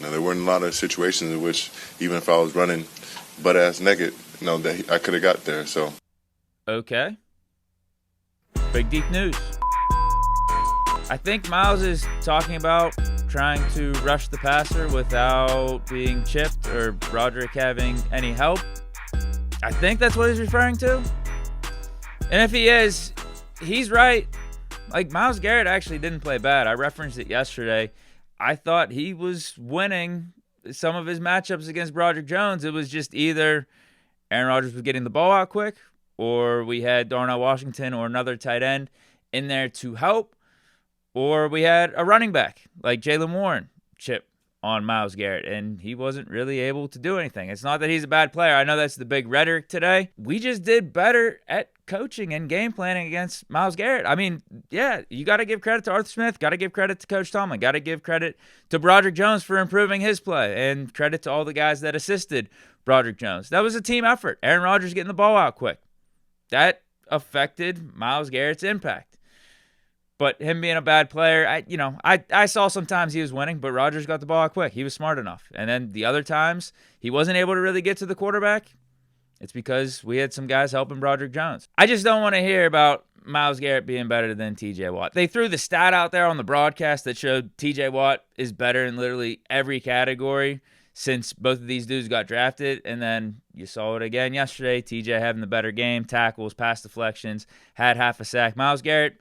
Now, there weren't a lot of situations in which, even if I was running butt-ass naked, that I could have got there. So, okay. Big deep news. I think Myles is talking about trying to rush the passer without being chipped or Roderick having any help. I think that's what he's referring to. And if he is, he's right. Like, Myles Garrett actually didn't play bad. I referenced it yesterday. I thought he was winning some of his matchups against Broderick Jones. It was just either Aaron Rodgers was getting the ball out quick, or we had Darnell Washington or another tight end in there to help, or we had a running back like Jalen Warren chip on Myles Garrett, and he wasn't really able to do anything. It's not that he's a bad player. I know that's the big rhetoric today. We just did better at coaching and game planning against Myles Garrett. I mean, yeah, you got to give credit to Arthur Smith, got to give credit to Coach Tomlin, got to give credit to Broderick Jones for improving his play, and credit to all the guys that assisted Broderick Jones. That was a team effort. Aaron Rodgers getting the ball out quick. That affected Myles Garrett's impact. But him being a bad player, I saw sometimes he was winning, but Rodgers got the ball out quick. He was smart enough. And then the other times he wasn't able to really get to the quarterback, it's because we had some guys helping Broderick Jones. I just don't want to hear about Myles Garrett being better than TJ Watt. They threw the stat out there on the broadcast that showed TJ Watt is better in literally every category since both of these dudes got drafted. And then you saw it again yesterday. TJ having the better game, tackles, pass deflections, had half a sack. Myles Garrett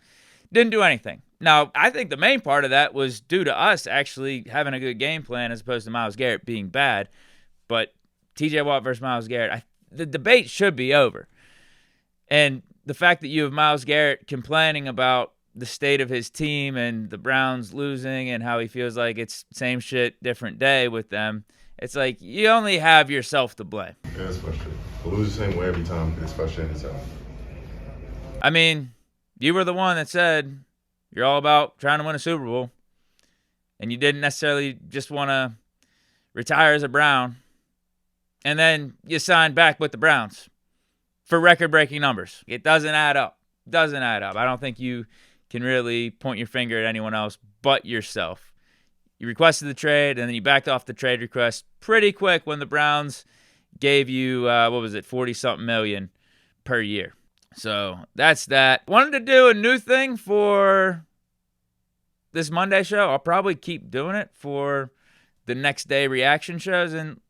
didn't do anything. Now, I think the main part of that was due to us actually having a good game plan as opposed to Myles Garrett being bad. But TJ Watt versus Myles Garrett, the debate should be over. And the fact that you have Myles Garrett complaining about the state of his team and the Browns losing and how he feels like it's same shit, different day with them, it's like you only have yourself to blame. Yeah, it's frustrating. I lose the same way every time. It's frustrating itself. I mean, you were the one that said you're all about trying to win a Super Bowl, and you didn't necessarily just want to retire as a Brown, and then you signed back with the Browns for record-breaking numbers. It doesn't add up. I don't think you can really point your finger at anyone else but yourself. You requested the trade, and then you backed off the trade request pretty quick when the Browns gave you, 40-something million per year. So that's that. Wanted to do a new thing for this Monday show. I'll probably keep doing it for the next day reaction shows, and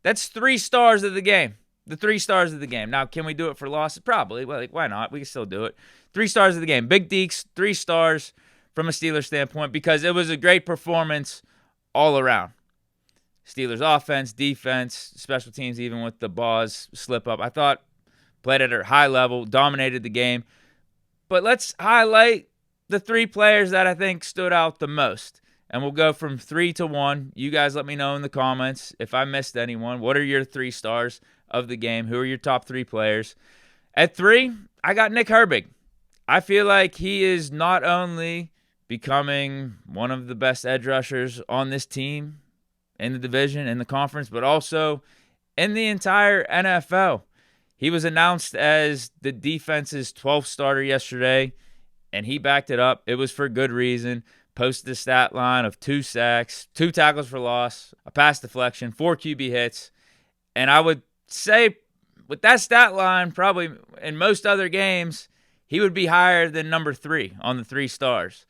that's 3 stars of the game. The 3 stars of the game. Now, can we do it for losses? Probably. Well, why not? We can still do it. 3 stars of the game. Big Deeks, 3 stars from a Steelers standpoint because it was a great performance all around. Steelers offense, defense, special teams, even with the Boz slip up. I thought played at a high level, dominated the game. But let's highlight the 3 players that I think stood out the most. And we'll go from 3 to 1. You guys let me know in the comments if I missed anyone. What are your 3 stars of the game? Who are your top 3 players? At 3, I got Nick Herbig. I feel like he is not only becoming one of the best edge rushers on this team, in the division, in the conference, but also in the entire NFL. He was announced as the defense's 12th starter yesterday, and he backed it up. It was for good reason. Posted a stat line of 2 sacks, 2 tackles for loss, a pass deflection, 4 QB hits. And I would say with that stat line, probably in most other games, he would be higher than number 3 on the 3 stars.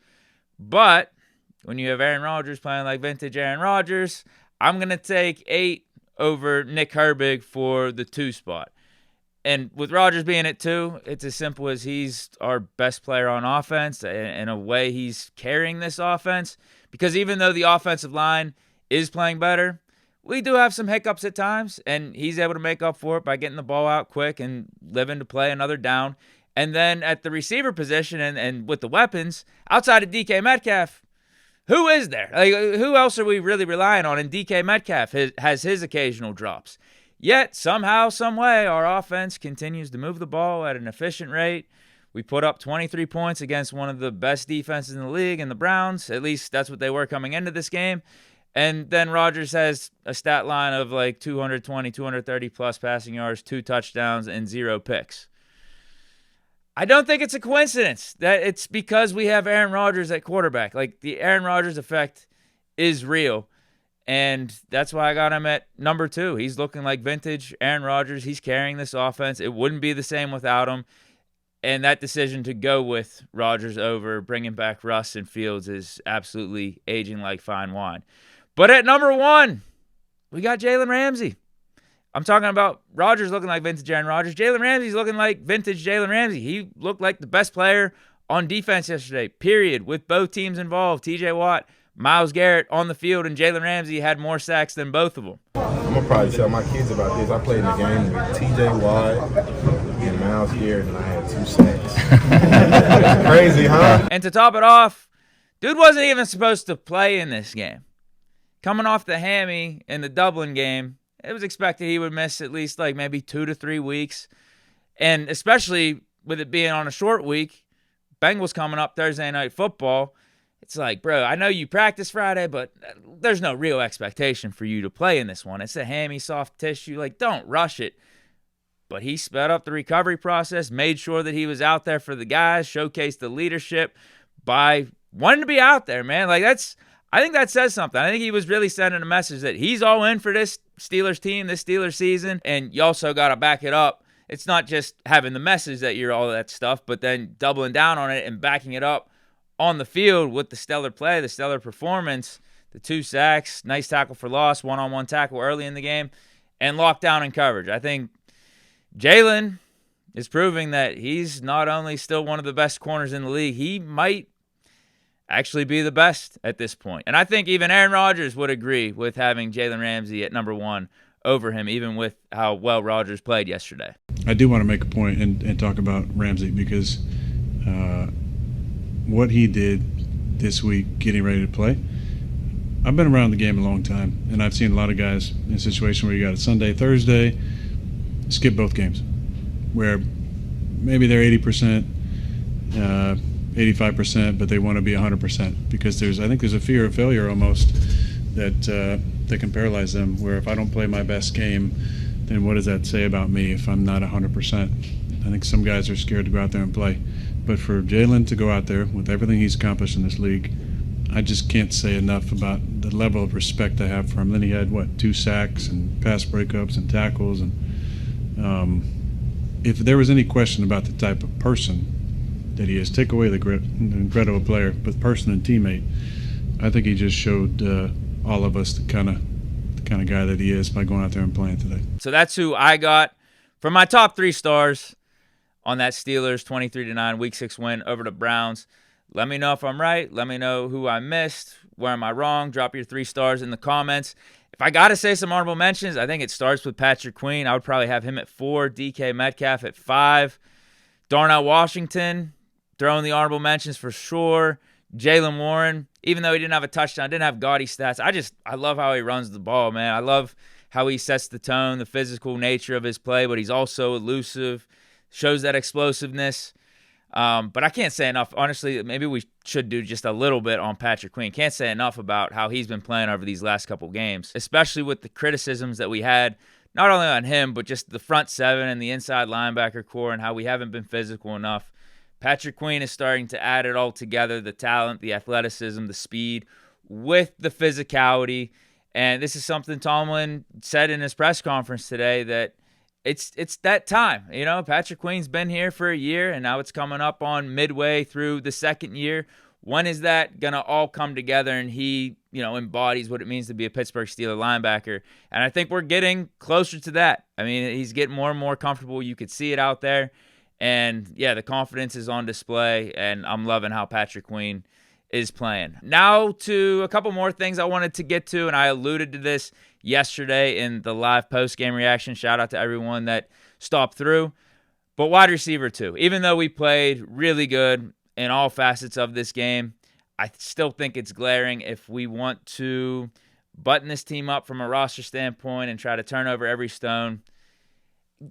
But when you have Aaron Rodgers playing like vintage Aaron Rodgers, I'm going to take 8 over Nick Herbig for the 2 spot. And with Rodgers being at 2, it's as simple as he's our best player on offense. In a way, he's carrying this offense. Because even though the offensive line is playing better, we do have some hiccups at times. And he's able to make up for it by getting the ball out quick and living to play another down. And then at the receiver position and with the weapons, outside of DK Metcalf, who is there? Like, who else are we really relying on? And DK Metcalf has his occasional drops. Yet, somehow, some way, our offense continues to move the ball at an efficient rate. We put up 23 points against one of the best defenses in the league in the Browns. At least that's what they were coming into this game. And then Rodgers has a stat line of like 220, 230-plus passing yards, 2 touchdowns, and 0 picks. I don't think it's a coincidence that it's because we have Aaron Rodgers at quarterback. Like, the Aaron Rodgers effect is real. And that's why I got him at number 2. He's looking like vintage Aaron Rodgers. He's carrying this offense. It wouldn't be the same without him. And that decision to go with Rodgers over bringing back Russ and Fields is absolutely aging like fine wine. But at number 1, we got Jalen Ramsey. I'm talking about Rodgers looking like vintage Aaron Rodgers. Jalen Ramsey's looking like vintage Jalen Ramsey. He looked like the best player on defense yesterday, period, with both teams involved. TJ Watt, Myles Garrett on the field, and Jalen Ramsey had more sacks than both of them. I'm going to probably tell my kids about this. I played in a game with TJ Watt and Myles Garrett, and I had 2 sacks. That's crazy, huh? And to top it off, dude wasn't even supposed to play in this game. Coming off the hammy in the Dublin game, it was expected he would miss at least like maybe 2 to 3 weeks. And especially with it being on a short week, Bengals coming up Thursday Night Football, it's like, bro, I know you practice Friday, but there's no real expectation for you to play in this one. It's a hammy, soft tissue. Like, don't rush it. But he sped up the recovery process, made sure that he was out there for the guys, showcased the leadership by wanting to be out there, man. Like, I think that says something. I think he was really sending a message that he's all in for this Steelers team, this Steelers season, and you also got to back it up. It's not just having the message that you're all that stuff, but then doubling down on it and backing it up on the field with the stellar play, the stellar performance, the 2 sacks, nice tackle for loss, one-on-one tackle early in the game, and lockdown and coverage. I think Jalen is proving that he's not only still one of the best corners in the league, he might actually be the best at this point. And I think even Aaron Rodgers would agree with having Jalen Ramsey at number 1 over him, even with how well Rodgers played yesterday. I do want to make a point and talk about Ramsey because what he did this week getting ready to play, I've been around the game a long time, and I've seen a lot of guys in a situation where you got a Sunday, Thursday, skip both games, where maybe they're 80%, 85%, but they want to be 100% because I think there's a fear of failure almost that can paralyze them, where if I don't play my best game, then what does that say about me if I'm not 100%? I think some guys are scared to go out there and play. But for Jalen to go out there with everything he's accomplished in this league, I just can't say enough about the level of respect I have for him. Then he had, 2 sacks and pass breakups and tackles. And if there was any question about the type of person that he is, take away the incredible player, but person and teammate, I think he just showed all of us the kind of guy that he is by going out there and playing today. So that's who I got for my top 3 stars on that Steelers 23-9 Week 6 win over the Browns. Let me know if I'm right. Let me know who I missed. Where am I wrong? Drop your 3 stars in the comments. If I got to say some honorable mentions, I think it starts with Patrick Queen. I would probably have him at 4, DK Metcalf at 5, Darnell Washington, throwing the honorable mentions for sure. Jalen Warren, even though he didn't have a touchdown, didn't have gaudy stats, I love how he runs the ball, man. I love how he sets the tone, the physical nature of his play, but he's also elusive, shows that explosiveness. But I can't say enough. Honestly, maybe we should do just a little bit on Patrick Queen. Can't say enough about how he's been playing over these last couple games, especially with the criticisms that we had, not only on him, but just the front 7 and the inside linebacker core and how we haven't been physical enough. Patrick Queen is starting to add it all together, the talent, the athleticism, the speed, with the physicality. And this is something Tomlin said in his press conference today, that it's that time. You know, Patrick Queen's been here for a year, and now it's coming up on midway through the second year. When is that going to all come together and he, embodies what it means to be a Pittsburgh Steelers linebacker? And I think we're getting closer to that. I mean, he's getting more and more comfortable. You could see it out there. And, yeah, the confidence is on display, and I'm loving how Patrick Queen is playing. Now to a couple more things I wanted to get to, and I alluded to this yesterday in the live post-game reaction. Shout out to everyone that stopped through. But wide receiver too. Even though we played really good in all facets of this game, I still think it's glaring. If we want to button this team up from a roster standpoint and try to turn over every stone,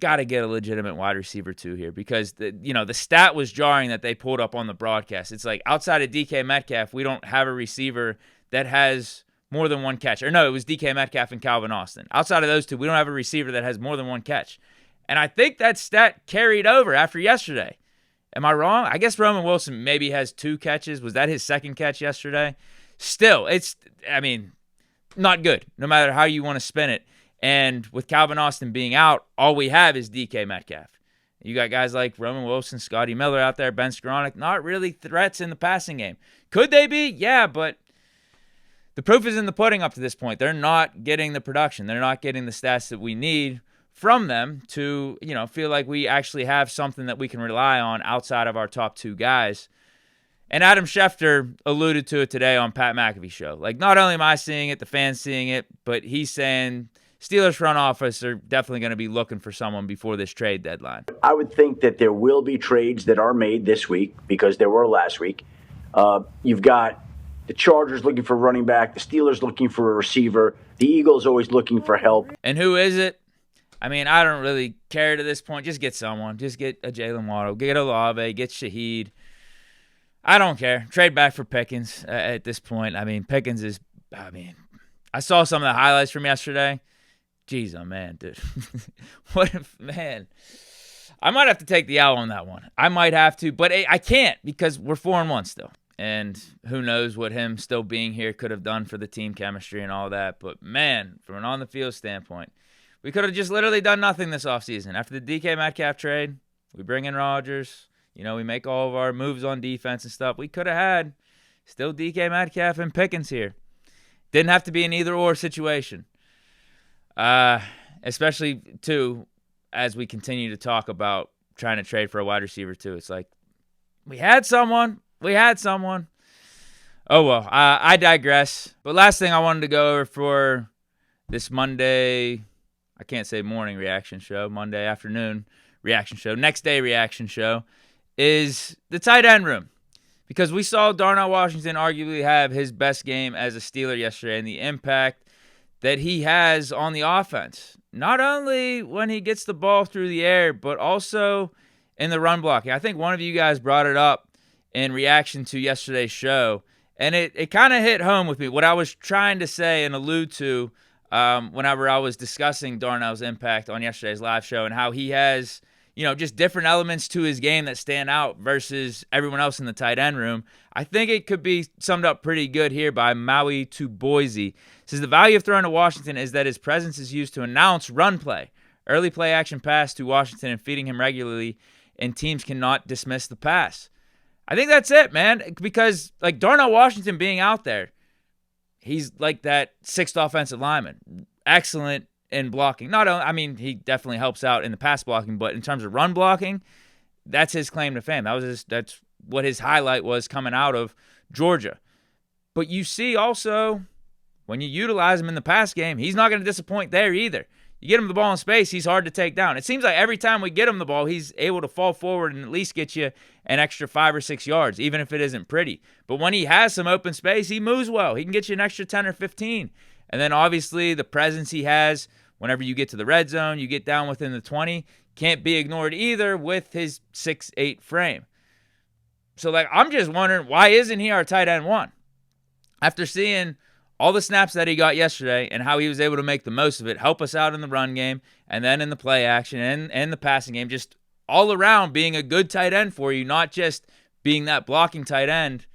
got to get a legitimate wide receiver too here, because the stat was jarring that they pulled up on the broadcast. It's like outside of DK Metcalf, we don't have a receiver that has more than 1 catch. Or no, it was DK Metcalf and Calvin Austin. Outside of those two, we don't have a receiver that has more than 1 catch. And I think that stat carried over after yesterday. Am I wrong? I guess Roman Wilson maybe has 2 catches. Was that his second catch yesterday? Still, not good, no matter how you want to spin it. And with Calvin Austin being out, all we have is DK Metcalf. You got guys like Roman Wilson, Scotty Miller out there, Ben Skoranek, not really threats in the passing game. Could they be? Yeah, but the proof is in the pudding up to this point. They're not getting the production. They're not getting the stats that we need from them to, feel like we actually have something that we can rely on outside of our top two guys. And Adam Schefter alluded to it today on Pat McAfee's show. Like, not only am I seeing it, the fans seeing it, but he's saying Steelers front office are definitely going to be looking for someone before this trade deadline. I would think that there will be trades that are made this week because there were last week. You've got the Chargers looking for a running back, the Steelers looking for a receiver, the Eagles always looking for help. And who is it? I mean, I don't really care to this point. Just get someone. Just get a Jalen Waddle. Get Olave. Get Shaheed. I don't care. Trade back for Pickens at this point. I mean, Pickens is – I saw some of the highlights from yesterday. Jeez, oh, man, dude. What if – man. I might have to take the L on that one. I might have to, but I can't because we're 4-1 still. And who knows what him still being here could have done for the team chemistry and all that. But, man, from an on-the-field standpoint, we could have just literally done nothing this offseason. After the DK Metcalf trade, we bring in Rodgers. We make all of our moves on defense and stuff. We could have had still DK Metcalf and Pickens here. Didn't have to be an either-or situation. Especially, too, as we continue to talk about trying to trade for a wide receiver, too. It's like, we had someone. Oh, well, I digress. But last thing I wanted to go over for this Monday, I can't say morning reaction show, Monday afternoon reaction show, next day reaction show, is the tight end room. Because we saw Darnell Washington arguably have his best game as a Steeler yesterday and the impact that he has on the offense. Not only when he gets the ball through the air, but also in the run blocking. I think one of you guys brought it up in reaction to yesterday's show, and it kind of hit home with me. What I was trying to say and allude to whenever I was discussing Darnell's impact on yesterday's live show and how he has, just different elements to his game that stand out versus everyone else in the tight end room. I think it could be summed up pretty good here by Maui to Boise. It says the value of throwing to Washington is that his presence is used to announce run play, early play action pass to Washington and feeding him regularly, and teams cannot dismiss the pass. I think that's it, man, because like Darnell Washington being out there, he's like that sixth offensive lineman, excellent in blocking. Not only, he definitely helps out in the pass blocking, but in terms of run blocking, that's his claim to fame. That's what his highlight was coming out of Georgia. But you see also, when you utilize him in the pass game, he's not going to disappoint there either. You get him the ball in space, he's hard to take down. It seems like every time we get him the ball, he's able to fall forward and at least get you an extra 5 or 6 yards, even if it isn't pretty. But when he has some open space, he moves well. He can get you an extra 10 or 15. And then obviously the presence he has whenever you get to the red zone, you get down within the 20, can't be ignored either with his 6'8" frame. So I'm just wondering, why isn't he our tight end one? After seeing all the snaps that he got yesterday and how he was able to make the most of it, help us out in the run game and then in the play action and the passing game, just all around being a good tight end for you, not just being that blocking tight end.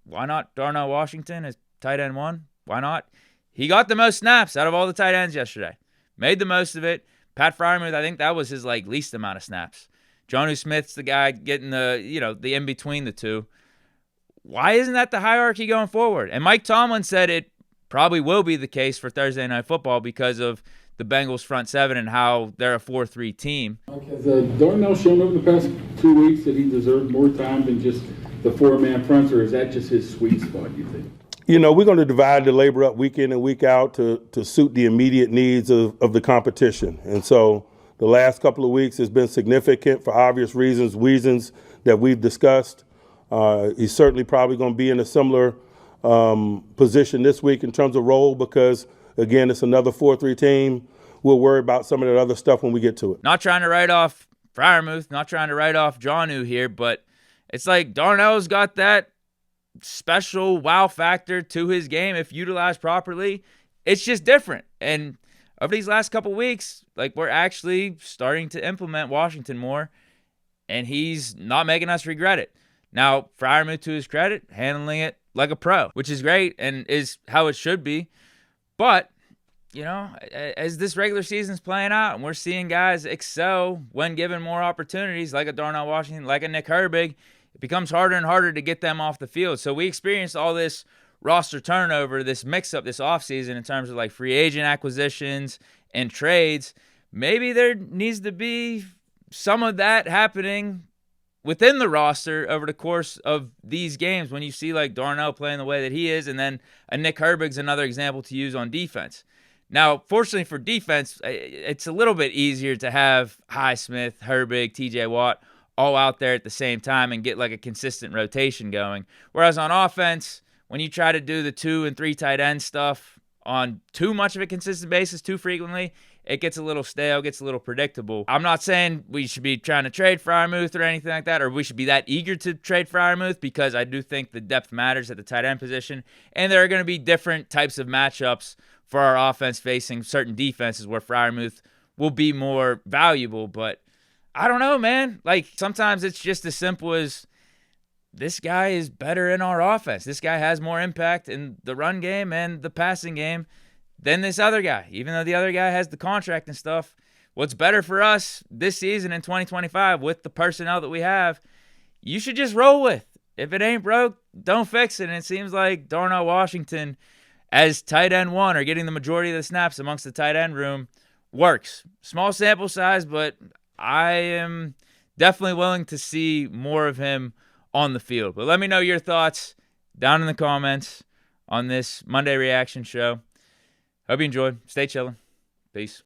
Why not Darnell Washington as tight end one? Why not? He got the most snaps out of all the tight ends yesterday. Made the most of it. Pat Freiermuth, I think that was his least amount of snaps. Jonnu Smith's the guy getting the in between the two. Why isn't that the hierarchy going forward? And Mike Tomlin said it probably will be the case for Thursday Night Football because of the Bengals front seven and how they're a 4-3 team. Has Darnell shown over the past 2 weeks that he deserved more time than just the four-man fronts, or is that just his sweet spot, you think? We're going to divide the labor up week in and week out to suit the immediate needs of the competition. And so the last couple of weeks has been significant for obvious reasons that we've discussed. He's certainly probably going to be in a similar position this week in terms of role because, again, it's another 4-3 team. We'll worry about some of that other stuff when we get to it. Not trying to write off Freiermuth, not trying to write off Jonnu here, but it's like Darnell's got that special wow factor to his game if utilized properly. It's just different. And over these last couple weeks, we're actually starting to implement Washington more, and he's not making us regret it. Now, Freiermuth, to his credit, handling it like a pro, which is great and is how it should be. But, you know, as this regular season's playing out and we're seeing guys excel when given more opportunities, like a Darnell Washington, like a Nick Herbig, it becomes harder and harder to get them off the field. So we experienced all this roster turnover, this mix-up this offseason in terms of like free agent acquisitions and trades. Maybe there needs to be some of that happening within the roster over the course of these games when you see like Darnell playing the way that he is, and then a Nick Herbig's another example to use on defense. Now, fortunately for defense, it's a little bit easier to have Highsmith, Herbig, TJ Watt all out there at the same time and get like a consistent rotation going. Whereas on offense, when you try to do the 2 and 3 tight end stuff on too much of a consistent basis too frequently, it gets a little stale, gets a little predictable. I'm not saying we should be trying to trade Freiermuth or anything like that, or we should be that eager to trade Freiermuth, because I do think the depth matters at the tight end position, and there are going to be different types of matchups for our offense facing certain defenses where Freiermuth will be more valuable. But I don't know, man. Like, sometimes it's just as simple as this guy is better in our offense. This guy has more impact in the run game and the passing game than this other guy, even though the other guy has the contract and stuff. What's better for us this season in 2025 with the personnel that we have, you should just roll with. If it ain't broke, don't fix it. And it seems like Darnell Washington as tight end 1 or getting the majority of the snaps amongst the tight end room works. Small sample size, but I am definitely willing to see more of him on the field. But let me know your thoughts down in the comments on this Monday reaction show. Hope you enjoyed. Stay chilling. Peace.